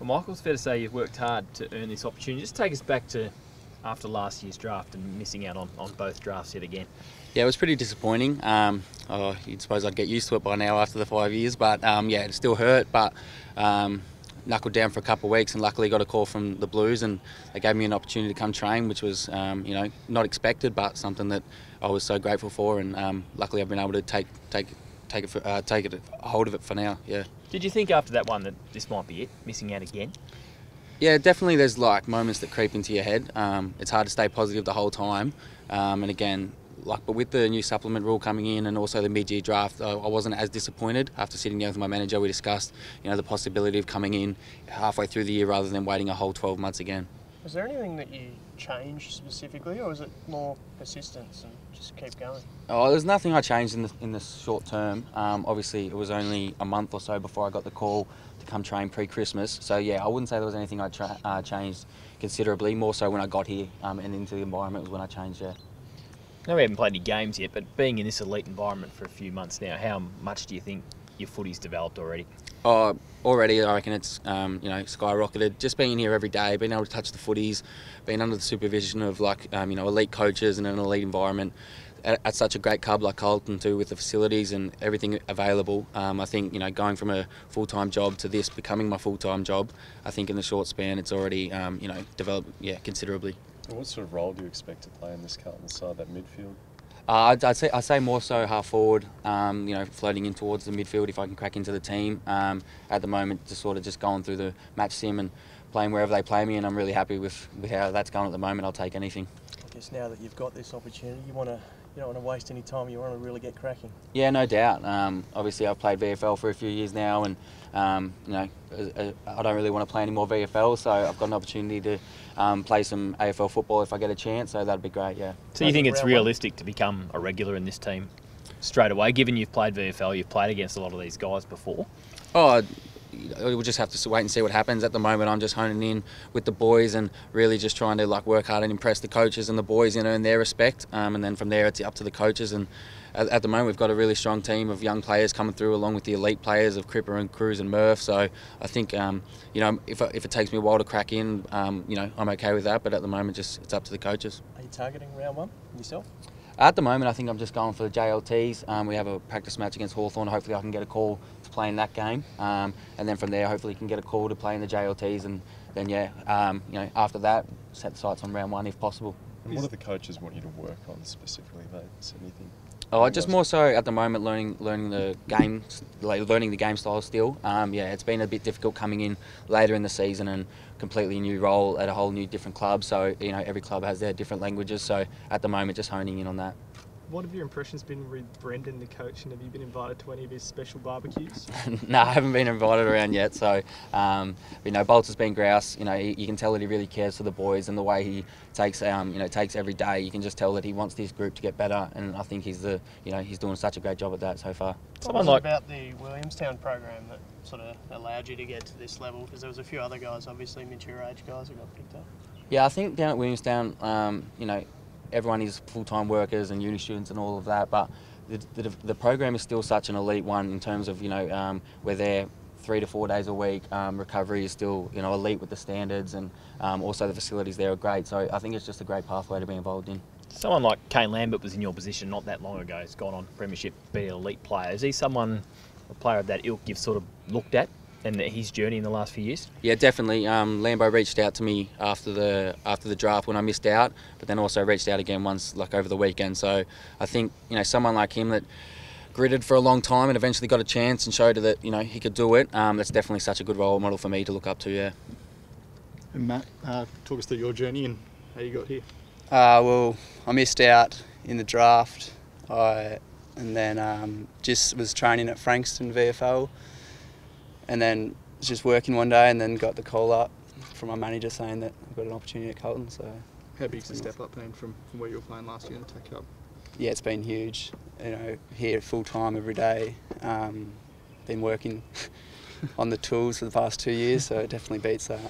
Well, Michael, it's fair to say you've worked hard to earn this opportunity. Just take us back to after last year's draft and missing out on both drafts yet again. Yeah, it was pretty disappointing. You'd suppose I'd get used to it by now after the 5 years, but yeah, it still hurt. But knuckled down for a couple of weeks, and luckily got a call from the Blues, and they gave me an opportunity to come train, which was not expected, but something that I was so grateful for, and luckily I've been able to take hold of it for now. Yeah. Did you think after that one that this might be it, missing out again? Yeah, definitely. There's like moments that creep into your head. It's hard to stay positive the whole time, and again. But with the new supplement rule coming in and also the mid-year draft, I wasn't as disappointed. After sitting down with my manager, we discussed, the possibility of coming in halfway through the year rather than waiting a whole 12 months again. Was there anything that you changed specifically, or was it more persistence and just keep going? Oh, there's nothing I changed in the short term. Obviously, it was only a month or so before I got the call to come train pre-Christmas. So yeah, I wouldn't say there was anything I changed considerably. More so when I got here and into the environment was when I changed. Yeah. Now, we haven't played any games yet, but being in this elite environment for a few months now, how much do you think your footy's developed already? Already, I reckon it's skyrocketed. Just being here every day, being able to touch the footies, being under the supervision of elite coaches and an elite environment at such a great club like Carlton too, with the facilities and everything available. I think going from a full-time job to this becoming my full-time job, I think in the short span it's already developed considerably. And what sort of role do you expect to play in this Carlton side, that midfield? I'd say more so half forward, floating in towards the midfield if I can crack into the team. At the moment, just going through the match sim and playing wherever they play me, and I'm really happy with how that's going at the moment. I'll take anything. I guess now that you've got this opportunity, you don't want to waste any time. You want to really get cracking. Yeah, no doubt. Obviously, I've played VFL for a few years now, and I don't really want to play any more VFL, so I've got an opportunity to play some AFL football if I get a chance. So that'd be great. Yeah. So you think it's realistic to become a regular in this team straight away, given you've played VFL, you've played against a lot of these guys before? We'll just have to wait and see what happens. At the moment, I'm just honing in with the boys and really just trying to work hard and impress the coaches and the boys, in their respect. And then from there, it's up to the coaches. And at the moment, we've got a really strong team of young players coming through, along with the elite players of Cripper and Cruz and Murph. So I think, if it takes me a while to crack in, I'm okay with that. But at the moment, it's up to the coaches. Are you targeting round one yourself? At the moment, I think I'm just going for the JLTs. We have a practice match against Hawthorn. Hopefully I can get a call to play in that game. And then from there, hopefully can get a call to play in the JLTs. And then, after that, set the sights on round one if possible. And what do the coaches want you to work on specifically? They said anything? Just more so at the moment learning the game, learning the game style still. It's been a bit difficult coming in later in the season and completely new role at a whole new different club. So every club has their different languages. So at the moment, just honing in on that. What have your impressions been with Brendan, the coach, and have you been invited to any of his special barbecues? No, I haven't been invited around yet. So, Bolts has been grouse. You can tell that he really cares for the boys, and the way he takes every day. You can just tell that he wants this group to get better, and I think he's doing such a great job at that so far. What was it about the Williamstown program that sort of allowed you to get to this level? Because there was a few other guys, obviously mature age guys, who got picked up. Yeah, I think down at Williamstown, everyone is full-time workers and uni students and all of that, but the program is still such an elite one in terms of we're there 3 to 4 days a week. Recovery is still elite with the standards, and also the facilities there are great. So I think it's just a great pathway to be involved in. Someone like Kane Lambert was in your position not that long ago. He's gone on premiership, be an elite player. Is he a player of that ilk you've sort of looked at and his journey in the last few years? Yeah, definitely. Lambo reached out to me after the draft when I missed out, but then also reached out again once over the weekend. So I think someone like him that gritted for a long time and eventually got a chance and showed that he could do it. That's definitely such a good role model for me to look up to. Yeah. And Matt, talk us through your journey and how you got here. Well, I missed out in the draft, and then just was training at Frankston VFL, and then was just working one day, and then got the call up from my manager saying that I've got an opportunity at Carlton. So how big's the step up been from where you were playing last year in the Tech Cup? Yeah, it's been huge. Here full time every day. Been working on the tools for the past 2 years, so it definitely beats that.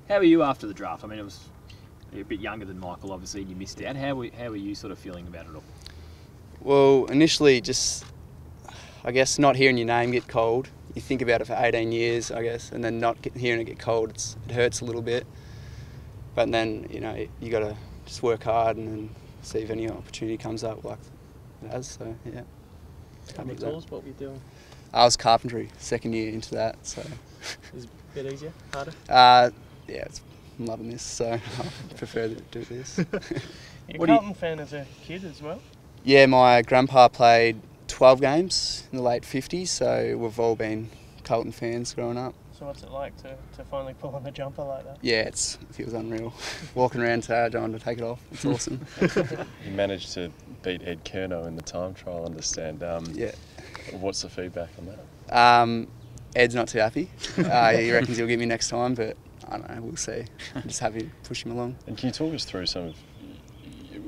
How were you after the draft? I mean, you're a bit younger than Michael, obviously, and you missed out. How were you sort of feeling about it all? Well, initially, just I guess not hearing your name get called, you think about it for 18 years, I guess, and then not hearing it get called, it hurts a little bit. But then, you know, you got to just work hard and then see if any opportunity comes up like it has. So, yeah. How many tools? What were you doing? I was carpentry, second year into that. So. Is it a bit easier? Harder? Yeah, I'm loving this, so I prefer to do this. You're a Carlton fan as a kid as well? Yeah, my grandpa played 12 games in the late 50s, so we've all been Carlton fans growing up. So what's it like to finally pull on the jumper like that? Yeah, it feels unreal. Walking around today, trying to take it off. It's awesome. You managed to beat Ed Kerno in the time trial, I understand. Yeah. What's the feedback on that? Ed's not too happy. He reckons he'll get me next time, but I don't know, we'll see. I'm just happy to push him along. And can you talk us through some of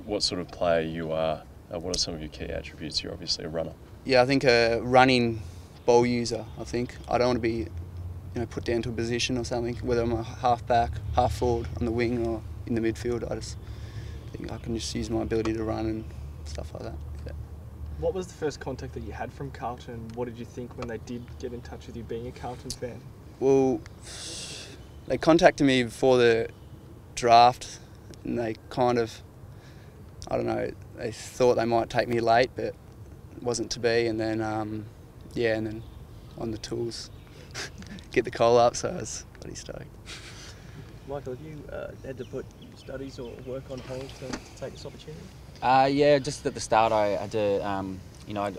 what sort of player you are? What are some of your key attributes? You're obviously a runner. Yeah, I think a running ball user, I think. I don't want to be put down to a position or something, whether I'm a half back, half forward, on the wing or in the midfield. I just think I can just use my ability to run and stuff like that. Yeah. What was the first contact that you had from Carlton? What did you think when they did get in touch with you, being a Carlton fan? Well, they contacted me before the draft and they kind of, I don't know, they thought they might take me late, but it wasn't to be. And then, and then on the tools, get the call up, so I was bloody stoked. Michael, have you had to put studies or work on hold to take this opportunity? Yeah, just at the start I had to,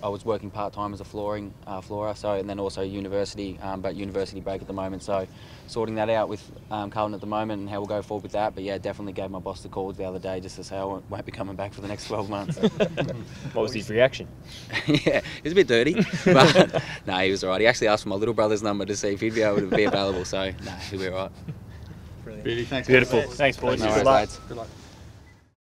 I was working part-time as a florer, so, and then also university, but university break at the moment, so sorting that out with Carlton at the moment and how we'll go forward with that. But yeah, definitely gave my boss the call the other day just to say I won't be coming back for the next 12 months. What was his reaction? Yeah, it was a bit dirty, but no, he was all right. He actually asked for my little brother's number to see if he'd be able to be available, so no, he'll be all right. Brilliant. Beauty, thanks. Beautiful. Thanks, boys. No Good worries, luck. lads. Good luck.